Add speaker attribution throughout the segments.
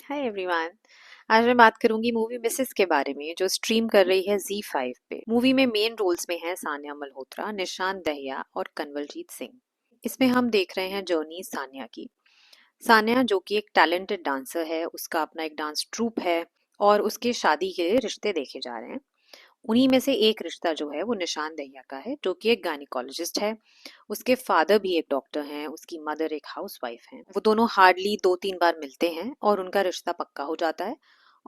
Speaker 1: Hi everyone. आज मैं बात करूंगी मूवी मिसेस के बारे में जो स्ट्रीम कर रही है Z5 पे। मूवी में मेन रोल्स में हैं सानिया मल्होत्रा, निशांत दहिया और कंवलजीत सिंह। इसमें हम देख रहे हैं जर्नी सानिया की। सानिया जो कि एक टैलेंटेड डांसर है, उसका अपना एक डांस ट्रूप है और उसके शादी के रिश्ते देखे जा रहे हैं। उन्हीं में से एक रिश्ता जो है वो निशांत दहिया का है जो कि एक गायनिकोलॉजिस्ट है। उसके फादर भी एक डॉक्टर हैं, उसकी मदर एक हाउसवाइफ हैं। वो दोनों हार्डली 2-3 बार मिलते हैं और उनका रिश्ता पक्का हो जाता है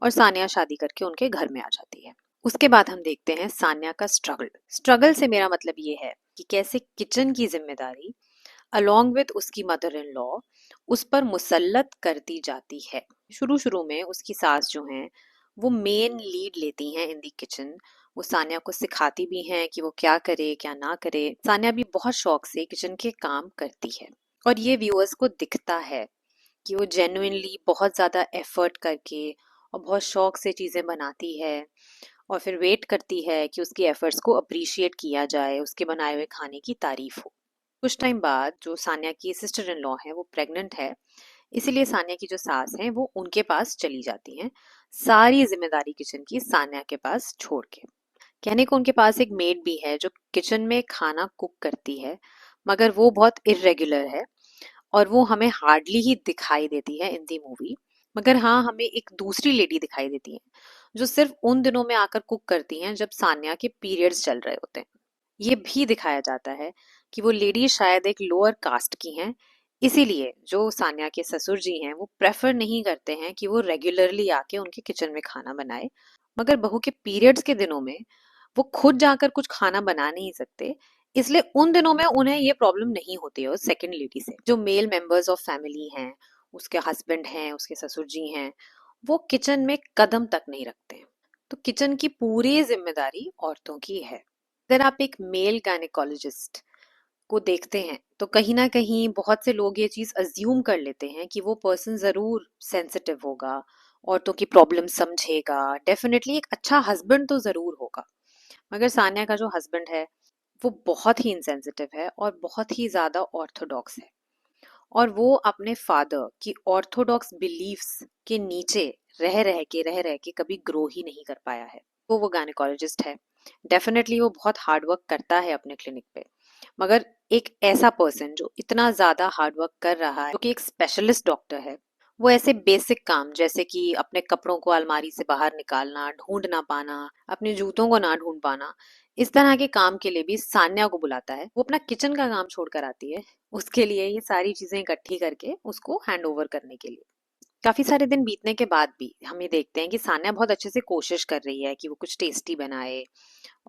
Speaker 1: और सानिया शादी करके उनके घर में आ जाती है। उसके बाद हम देखते हैं सानिया का स्ट्रगल। स्ट्रगल से मेरा मतलब ये है कि कैसे किचन की जिम्मेदारी अलोंग विद उसकी मदर इन लॉ उस पर मुसल्लत कर दी जाती है। शुरू शुरू में उसकी सास जो हैं वो मेन लीड लेती हैं इन दी किचन। वो सानिया को सिखाती भी हैं कि वो क्या करे क्या ना करे। सानिया भी बहुत शौक से किचन के काम करती है और ये व्यूअर्स को दिखता है कि वो जेन्युइनली बहुत ज़्यादा एफर्ट करके और बहुत शौक से चीज़ें बनाती है और फिर वेट करती है कि उसकी एफर्ट्स को अप्रिशिएट किया जाए, उसके बनाए हुए खाने की तारीफ हो। कुछ टाइम बाद जो सानिया की सिस्टर इन लॉ है वो प्रेग्नेंट है, इसीलिए सानिया की जो सास है वो उनके पास चली जाती हैं, सारी जिम्मेदारी किचन की सानिया के पास छोड़ के। कहने को उनके पास एक मेड भी है जो किचन में खाना कुक करती है, मगर वो बहुत इरेगुलर है और वो हमें हार्डली ही दिखाई देती है इन दी मूवी। मगर हाँ, हमें एक दूसरी लेडी दिखाई देती है जो सिर्फ उन दिनों में आकर कुक करती हैं जब सान्या के पीरियड्स चल रहे होते हैं। ये भी दिखाया जाता है कि वो लेडी शायद एक लोअर कास्ट की हैं, इसीलिए जो सान्या के ससुर जी हैं वो प्रेफर नहीं करते हैं कि वो रेगुलरली आके उनके किचन में खाना बनाए। मगर बहू के पीरियड्स के दिनों में वो खुद जाकर कुछ खाना बना नहीं सकते, इसलिए उन दिनों में उन्हें ये प्रॉब्लम नहीं होती है उस सेकंड लेडी से। जो मेल मेंबर्स ऑफ फैमिली हैं, उसके हस्बैंड हैं, उसके ससुर जी हैं, वो किचन में कदम तक नहीं रखते हैं। तो किचन की पूरी जिम्मेदारी औरतों की है। अगर आप एक मेल गायनेकोलॉजिस्ट को देखते हैं तो कहीं ना कहीं बहुत से लोग ये चीज अज्यूम कर लेते हैं कि वो पर्सन जरूर सेंसिटिव होगा, औरतों की प्रॉब्लम समझेगा, डेफिनेटली एक अच्छा हस्बैंड तो जरूर होगा। मगर सान्या का जो हस्बैंड है वो बहुत ही इंसेंसिटिव है और बहुत ही ज्यादा ऑर्थोडॉक्स है और वो अपने फादर की ऑर्थोडॉक्स बिलीफ्स के नीचे रह रह के कभी ग्रो ही नहीं कर पाया है। वो गायनेकोलॉजिस्ट है, डेफिनेटली वो बहुत हार्ड वर्क करता है अपने क्लिनिक पे। मगर एक ऐसा पर्सन जो इतना ज्यादा हार्ड वर्क कर रहा है, जो कि एक स्पेशलिस्ट डॉक्टर है, वो ऐसे बेसिक काम जैसे कि अपने कपड़ों को अलमारी से बाहर निकालना, ढूंढ ना पाना, अपने जूतों को ना ढूंढ पाना, इस तरह के काम के लिए भी सान्या को बुलाता है। वो अपना किचन का काम छोड़कर आती है उसके लिए ये सारी चीजें इकट्ठी करके उसको हैंड ओवर करने के लिए। काफी सारे दिन बीतने के बाद भी हम ये देखते हैं कि सान्या बहुत अच्छे से कोशिश कर रही है कि वो कुछ टेस्टी बनाए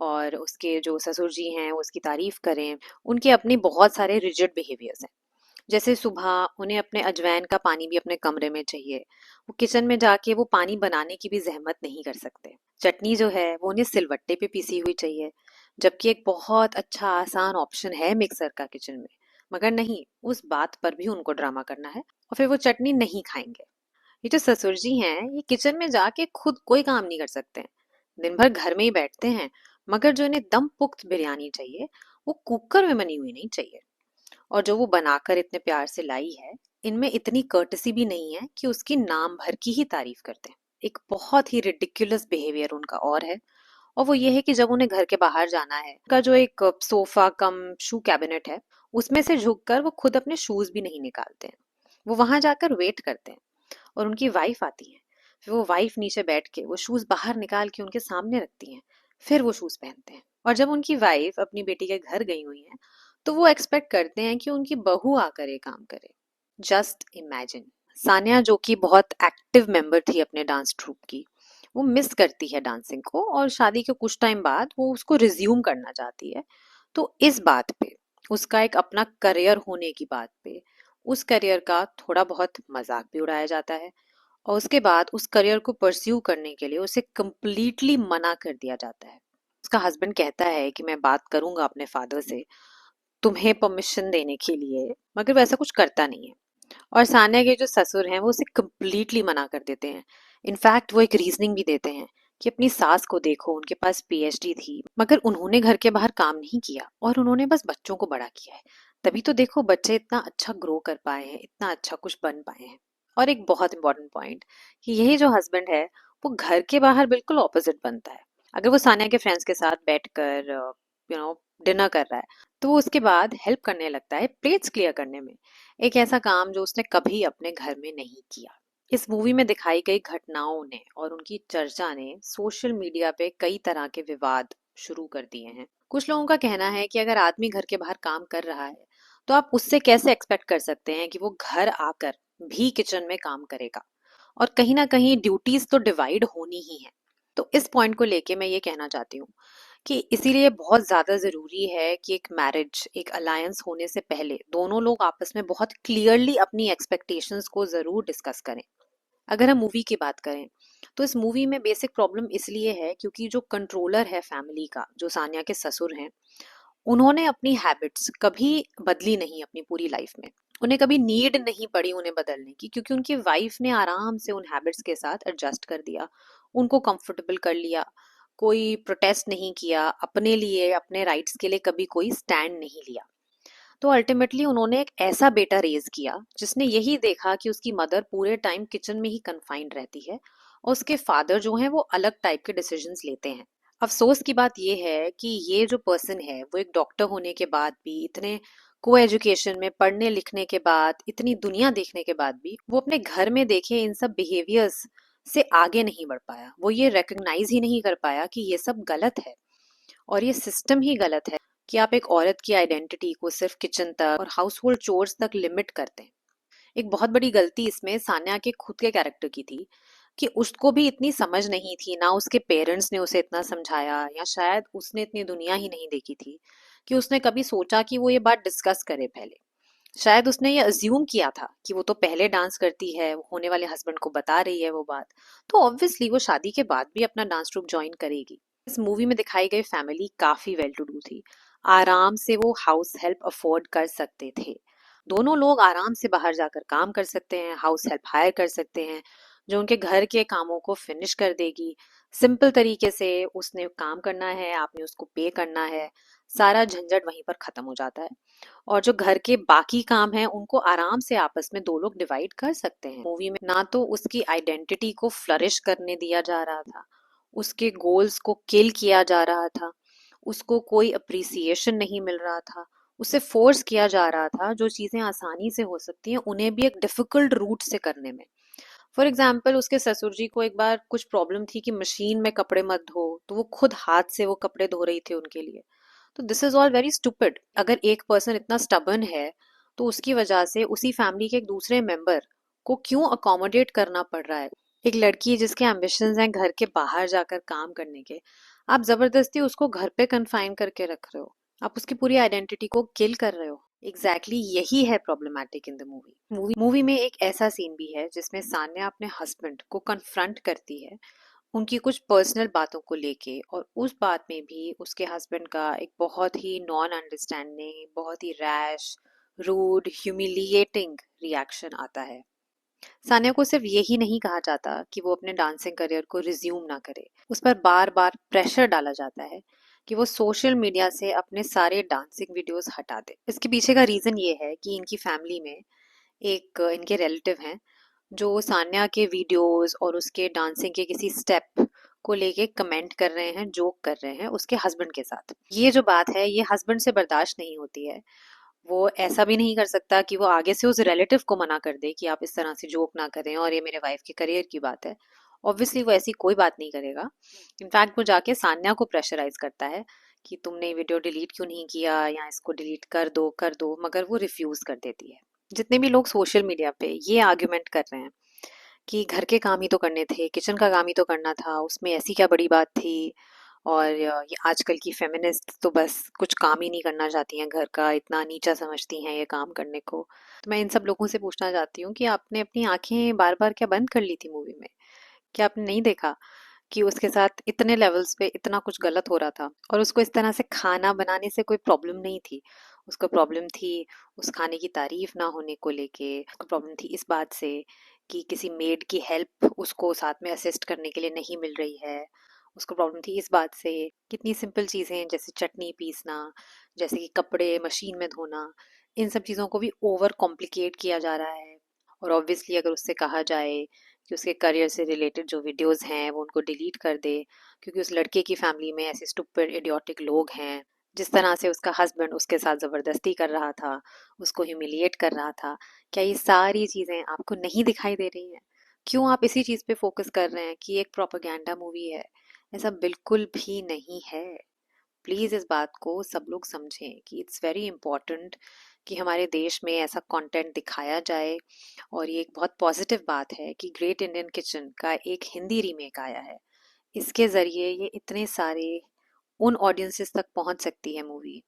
Speaker 1: और उसके जो ससुर जी हैं वो उसकी तारीफ करें। उनके अपने बहुत सारे रिजिड बिहेवियर्स हैं, जैसे सुबह उन्हें अपने अजवाइन का पानी भी अपने कमरे में चाहिए। वो किचन में जाके वो पानी बनाने की भी जहमत नहीं कर सकते। चटनी जो है वो उन्हें सिलवट्टे पे पीसी हुई चाहिए, जबकि एक बहुत अच्छा आसान ऑप्शन है मिक्सर का किचन में। मगर नहीं, उस बात पर भी उनको ड्रामा करना है और फिर वो चटनी नहीं खाएंगे। ये जो ससुर जी हैं ये किचन में जाके खुद कोई काम नहीं कर सकते हैं, दिन भर घर में ही बैठते हैं। मगर जो इन्हें दम पुख्त बिरयानी चाहिए वो कुकर में बनी हुई नहीं चाहिए। और जो वो बनाकर इतने प्यार से लाई है, इनमें इतनी कर्टसी भी नहीं है कि उसकी नाम भर की ही तारीफ करते हैं। एक बहुत ही रिडिकुलस बिहेवियर उनका और है, और वो ये है कि जब उन्हें घर के बाहर जाना है, उनका जो एक सोफा कम शू कैबिनेट है उसमें से झुककर वो खुद अपने शूज भी नहीं निकालते हैं। वो वहां जाकर वेट करते हैं और उनकी वाइफ आती है। फिर वो वाइफ नीचे बैठ के वो शूज बाहर निकाल के उनके सामने रखती हैं, फिर वो शूज पहनते हैं। और जब उनकी वाइफ अपनी बेटी के घर गई हुई है तो वो एक्सपेक्ट करते हैं कि उनकी बहू आकर ये काम करे। Just imagine. सानिया जो कि बहुत एक्टिव मेंबर थी अपने डांस ट्रूप की, वो मिस करती है डांसिंग को और शादी के कुछ टाइम बाद वो उसको रिज्यूम करना चाहती है। तो इस बात पे, उसका एक अपना करियर होने की बात पे, उस करियर का थोड़ा बहुत मजाक भी उड़ाया जाता है और उसके बाद उस करियर को परस्यू करने के लिए उसे कंप्लीटली मना कर दिया जाता है। उसका हस्बैंड कहता है कि मैं बात करूंगा अपने फादर से तुम्हें परमिशन देने के लिए, मगर वो ऐसा कुछ करता नहीं है। और सानिया के जो ससुर हैं वो उसे कंप्लीटली मना कर देते हैं। इनफैक्ट वो एक रीजनिंग भी देते हैं कि अपनी सास को देखो, उनके पास पीएचडी थी मगर उन्होंने घर के बाहर काम नहीं किया और उन्होंने बस बच्चों को बड़ा किया है, तभी तो देखो बच्चे इतना अच्छा ग्रो कर पाए हैं, इतना अच्छा कुछ बन पाए हैं। और एक बहुत इंपॉर्टेंट पॉइंट कि यही जो हस्बैंड है वो घर के बाहर बिल्कुल ऑपोजिट बनता है। अगर वो सानिया के फ्रेंड्स के साथ बैठकर डिनर कर रहा है तो वो उसके बाद हेल्प करने लगता है प्लेट्स क्लियर करने में, एक ऐसा काम जो उसने कभी अपने घर में नहीं किया। इस मूवी में दिखाई गई घटनाओं ने और उनकी चर्चा ने सोशल मीडिया पे कई तरह के विवाद शुरू कर दिए हैं। कुछ लोगों का कहना है कि अगर आदमी घर के बाहर काम कर रहा है तो आप उससे कैसे एक्सपेक्ट कर सकते हैं कि वो घर आकर भी किचन में काम करेगा, और कहीं ना कहीं ड्यूटीज तो डिवाइड होनी ही है। तो इस पॉइंट को लेके मैं ये कहना चाहती हूँ कि इसीलिए बहुत ज्यादा जरूरी है कि एक मैरिज, एक अलायंस होने से पहले दोनों लोग आपस में बहुत क्लियरली अपनी एक्सपेक्टेशंस को जरूर डिस्कस करें। अगर हम मूवी की बात करें तो इस मूवी में बेसिक प्रॉब्लम इसलिए है क्योंकि जो कंट्रोलर है फैमिली का, जो सानिया के ससुर हैं, उन्होंने अपनी हैबिट्स कभी बदली नहीं अपनी पूरी लाइफ में। उन्हें कभी नीड नहीं पड़ी उन्हें बदलने की, क्योंकि उनकी वाइफ ने आराम से उन हैबिट्स के साथ एडजस्ट कर दिया, उनको कंफर्टेबल कर लिया। कोई प्रोटेस्ट नहीं किया अपने लिए, अपने राइट्स के लिए कभी कोई स्टैंड नहीं लिया। तो अल्टीमेटली उन्होंने एक ऐसा बेटा रेज किया जिसने यही देखा कि उसकी मदर पूरे टाइम किचन में ही कन्फाइंड रहती है और उसके फादर जो हैं वो अलग टाइप के डिसीजंस लेते हैं। अफसोस की बात यह है कि ये जो पर्सन है वो एक डॉक्टर होने के बाद भी, इतने को एजुकेशन में पढ़ने लिखने के बाद, इतनी दुनिया देखने के बाद भी वो अपने घर में देखे इन सब बिहेवियर्स से आगे नहीं बढ़ पाया। वो ये रिकग्नाइज ही नहीं कर पाया कि ये सब गलत है और ये सिस्टम ही गलत है कि आप एक औरत की आइडेंटिटी को सिर्फ किचन तक और हाउस होल्ड चोर्स तक लिमिट करते हैं। एक बहुत बड़ी गलती इसमें सान्या के खुद के कैरेक्टर की थी कि उसको भी इतनी समझ नहीं थी, ना उसके पेरेंट्स ने उसे इतना समझाया, या शायद उसने इतनी दुनिया ही नहीं देखी थी कि उसने कभी सोचा कि वो ये बात डिस्कस करे पहले। शायद उसने ये अज्यूम किया था कि वो तो पहले डांस करती है, वो होने वाले हस्बैंड को बता रही है वो बात, तो ऑब्वियसली वो शादी के बाद भी अपना डांस ट्रूप ज्वाइन करेगी। इस मूवी में दिखाई गई फैमिली काफी वेल टू डू थी। आराम से वो हाउस हेल्प अफोर्ड कर सकते थे। दोनों लोग आराम से बाहर जाकर काम कर सकते हैं, हाउस हेल्प हायर कर सकते हैं जो उनके घर के कामों को फिनिश कर देगी। सिंपल तरीके से उसने काम करना है, आपने उसको पे करना है, सारा झंझट वहीं पर खत्म हो जाता है। और जो घर के बाकी काम हैं उनको आराम से आपस में दो लोग डिवाइड कर सकते हैं। मूवी में ना तो उसकी आइडेंटिटी को फ्लरिश करने दिया जा रहा था, उसके गोल्स को किल किया जा रहा था, उसको कोई अप्रिसिएशन नहीं मिल रहा था, उसे फोर्स किया जा रहा था जो चीजें आसानी से हो सकती हैं उन्हें भी एक डिफिकल्ट रूट से करने में। फॉर एग्जाम्पल उसके ससुर जी को एक बार कुछ प्रॉब्लम थी कि मशीन में कपड़े मत धो, तो वो खुद हाथ से वो कपड़े धो रही थी उनके लिए। तो this is all very stupid. अगर एक पर्सन इतना स्टबर्न है तो उसकी वजह से उसी फैमिली के एक दूसरे मेंबर को क्यों अकोमोडेट करना पड़ रहा है। एक लड़की जिसके एम्बिशंस हैं घर के बाहर जाकर काम करने के, आप जबरदस्ती उसको घर पे कन्फाइन करके रख रहे हो, आप उसकी पूरी आइडेंटिटी को किल कर रहे हो। एग्जैक्टली यही है प्रॉब्लमैटिक इन द मूवी में एक ऐसा सीन भी है जिसमें सान्या अपने हस्बैंड को कन्फ्रंट करती है उनकी कुछ पर्सनल बातों को लेके, और उस बात में भी उसके हस्बैंड का एक बहुत ही नॉन अंडरस्टैंडिंग, बहुत ही रैश, रूड, ह्यूमिलिएटिंग रिएक्शन आता है। सानिया को सिर्फ यही नहीं कहा जाता कि वो अपने डांसिंग करियर को रिज्यूम ना करे, उस पर बार बार प्रेशर डाला जाता है कि वो सोशल मीडिया से अपने सारे डांसिंग वीडियोस हटा दे। इसके पीछे का रीजन ये है कि इनकी फैमिली में एक इनके रिलेटिव हैं जो सान्या के वीडियोस और उसके डांसिंग के किसी स्टेप को लेके कमेंट कर रहे हैं, जोक कर रहे हैं उसके हस्बैंड के साथ। ये जो बात है ये हस्बैंड से बर्दाश्त नहीं होती है। वो ऐसा भी नहीं कर सकता कि वो आगे से उस रिलेटिव को मना कर दे कि आप इस तरह से जोक ना करें और ये मेरे वाइफ के करियर की बात है। ऑब्वियसली वो ऐसी कोई बात नहीं करेगा। इनफैक्ट वो जाके सान्या को प्रेशराइज करता है कि तुमने वीडियो डिलीट क्यों नहीं किया, या इसको डिलीट कर दो, मगर वो रिफ्यूज कर देती है। जितने भी लोग सोशल मीडिया पे ये आर्ग्यूमेंट कर रहे हैं कि घर के काम ही तो करने थे, किचन का काम ही तो करना था, उसमें ऐसी क्या बड़ी बात थी, और ये आजकल की फेमिनिस्ट तो बस कुछ काम ही नहीं करना चाहती हैं, घर का इतना नीचा समझती हैं ये काम करने को। तो मैं इन सब लोगों से पूछना चाहती हूँ कि आपने अपनी आंखें बार बार क्या बंद कर ली थी मूवी में? क्या आपने नहीं देखा कि उसके साथ इतने लेवल्स पे इतना कुछ गलत हो रहा था, और उसको इस तरह से खाना बनाने से कोई प्रॉब्लम नहीं थी। उसको प्रॉब्लम थी उस खाने की तारीफ ना होने को लेके, उसको प्रॉब्लम थी इस बात से कि किसी मेड की हेल्प उसको साथ में असिस्ट करने के लिए नहीं मिल रही है। उसको प्रॉब्लम थी इस बात से कितनी सिंपल चीज़ें जैसे चटनी पीसना, जैसे कि कपड़े मशीन में धोना, इन सब चीज़ों को भी ओवर कॉम्प्लिकेट किया जा रहा है। और ऑब्वियसली अगर उससे कहा जाए कि उसके करियर से रिलेटेड जो वीडियोस हैं वो उनको डिलीट कर दे, क्योंकि उस लड़के की फैमिली में ऐसे स्टूपिड इडियोटिक लोग हैं, जिस तरह से उसका हस्बैंड उसके साथ ज़बरदस्ती कर रहा था, उसको ह्यूमिलिएट कर रहा था, क्या ये सारी चीज़ें आपको नहीं दिखाई दे रही हैं? क्यों आप इसी चीज़ पे फोकस कर रहे हैं कि एक प्रोपेगेंडा मूवी है? ऐसा बिल्कुल भी नहीं है। प्लीज़ इस बात को सब लोग समझें कि इट्स वेरी इम्पोर्टेंट कि हमारे देश में ऐसा कंटेंट दिखाया जाए। और ये एक बहुत पॉजिटिव बात है कि ग्रेट इंडियन किचन का एक हिंदी रीमेक आया है। इसके ज़रिए ये इतने सारे उन ऑडियंसेस तक पहुंच सकती है मूवी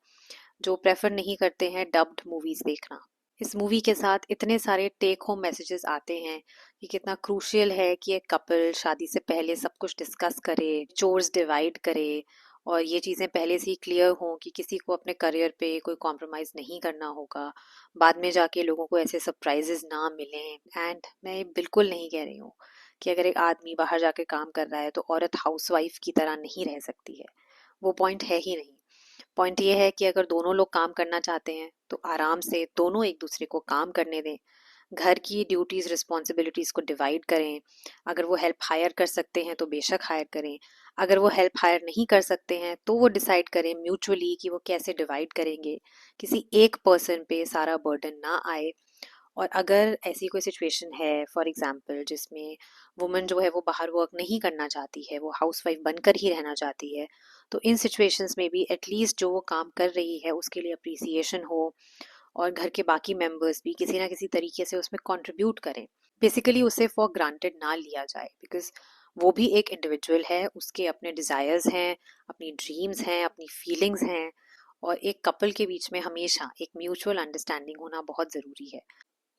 Speaker 1: जो प्रेफर नहीं करते हैं डब्ड मूवीज़ देखना। इस मूवी के साथ इतने सारे टेक होम मैसेजेस आते हैं कि कितना क्रूशियल है कि एक कपल शादी से पहले सब कुछ डिस्कस करे, चोर्स डिवाइड करे, और ये चीज़ें पहले से ही क्लियर हों कि किसी को अपने करियर पे कोई कॉम्प्रोमाइज़ नहीं करना होगा, बाद में जाके लोगों को ऐसे सरप्राइजेस ना मिलें। एंड मैं बिल्कुल नहीं कह रही हूँ कि अगर एक आदमी बाहर जाके काम कर रहा है तो औरत हाउसवाइफ की तरह नहीं रह सकती है, वो पॉइंट है ही नहीं। पॉइंट ये है कि अगर दोनों लोग काम करना चाहते हैं तो आराम से दोनों एक दूसरे को काम करने दें, घर की ड्यूटीज रिस्पॉन्सिबिलिटीज को डिवाइड करें। अगर वो हेल्प हायर कर सकते हैं तो बेशक हायर करें, अगर वो हेल्प हायर नहीं कर सकते हैं तो वो डिसाइड करें म्यूचुअली कि वो कैसे डिवाइड करेंगे, किसी एक पर्सन पे सारा बर्डन ना आए। और अगर ऐसी कोई सिचुएशन है फॉर एग्जांपल जिसमें वुमन जो है वो बाहर वर्क नहीं करना चाहती है, वो हाउसवाइफ बनकर ही रहना चाहती है, तो इन सिचुएशंस में भी एटलीस्ट जो वो काम कर रही है उसके लिए अप्रिसिएशन हो, और घर के बाकी मेंबर्स भी किसी ना किसी तरीके से उसमें कंट्रीब्यूट करें। बेसिकली उसे फॉर ग्रांटेड ना लिया जाए, बिकॉज वो भी एक इंडिविजुअल है, उसके अपने डिज़ायर्स हैं, अपनी ड्रीम्स हैं, अपनी फीलिंग्स हैं। और एक कपल के बीच में हमेशा एक म्यूचुअल अंडरस्टैंडिंग होना बहुत ज़रूरी है।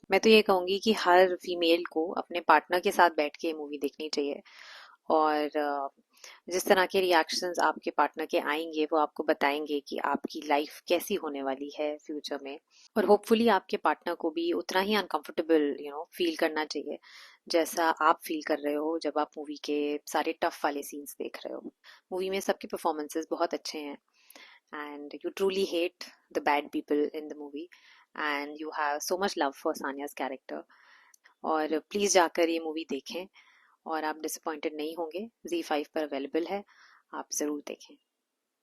Speaker 1: मैं तो ये कहूँगी कि हर फीमेल को अपने पार्टनर के साथ बैठ के मूवी देखनी चाहिए। और जिस तरह के रिएक्शंस आपके पार्टनर के आएंगे वो आपको बताएंगे कि आपकी लाइफ कैसी होने वाली है फ्यूचर में। और होपफुली आपके पार्टनर को भी उतना ही अनकंफर्टेबल फील करना चाहिए जैसा आप फील कर रहे हो जब आप मूवी के सारे टफ वाले सीन्स देख रहे हो। मूवी में सबके परफॉर्मेंसेस बहुत अच्छे हैं, and you truly hate the bad people in the movie and you have so much love for Sanya's character। और प्लीज़ जाकर ये मूवी देखें और आप डिसअपॉइंटेड नहीं होंगे। Z5 पर अवेलेबल है, आप ज़रूर देखें।